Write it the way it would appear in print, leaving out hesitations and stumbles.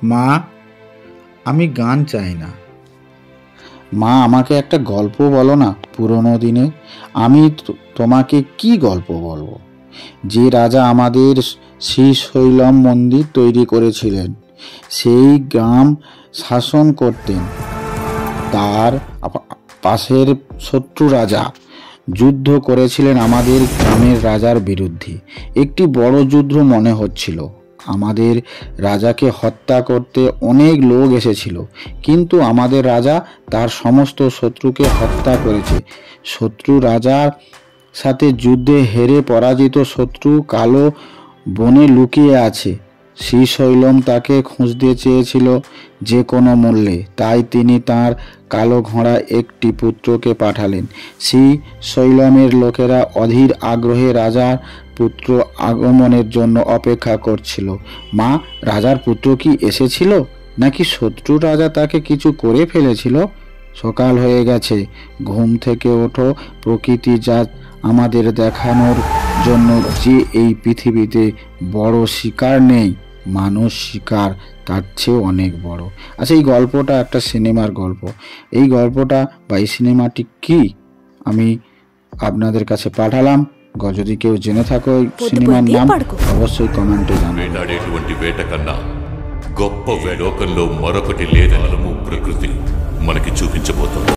মা, আমি গান চাই না। মা, আমাকে একটা গল্প বলো না পুরনো দিনে। আমি তোমাকে কি গল্প বলবো? যে রাজা আমাদের শ্রীশৈলম মন্দির তৈরি করেছিলেন, সেই গ্রাম শাসন করতেন। তার পাশের শত্রু রাজা যুদ্ধ করেছিলেন আমাদের গ্রামের রাজার বিরুদ্ধে। একটি বড় যুদ্ধ মনে হচ্ছিল। আমাদের রাজাকে হত্যা করতে অনেক লোক এসেছিল, কিন্তু আমাদের রাজা তার সমস্ত শত্রুকে হত্যা করেছে। শত্রু রাজার সাথে যুদ্ধে হেরে পরাজিত শত্রু কালো বনে লুকিয়ে আছে। শ্রীশৈলম তাকে খুঁজতে চেয়েছিল যে কোনো মূল্যে, তাই তিনি তার কালো ঘোড়া একটি পুত্রকে পাঠালেন। শ্রীশৈলমের লোকেরা অধীর আগ্রহে রাজার পুত্র আগমনের জন্য অপেক্ষা করছিল। মা, রাজার পুত্র কি এসেছিল, নাকি শত্রু রাজা তাকে কিছু করে ফেলেছিল? সকাল হয়ে গেছে, ঘুম থেকে ওঠো। প্রকৃতি যা আমাদের দেখানোর জন্য যে এই পৃথিবীতে বড় শিকার নেই, মানুষ শিকার তার চেয়েও অনেক বড়। আচ্ছা, এই গল্পটা একটা সিনেমার গল্প। এই গল্পটা বা এই সিনেমাটি কি আমি আপনাদের কাছে পাঠালাম। যদি কেউ জেনে থাকো এই সিনেমার নাম, অবশ্যই কমেন্টে জানাবেন। ఎటువంటి వేట కన్నా గొప్ప లోకంలో మరొకటి లేదని ప్రకృతి మనకి చూపించబోతోంది.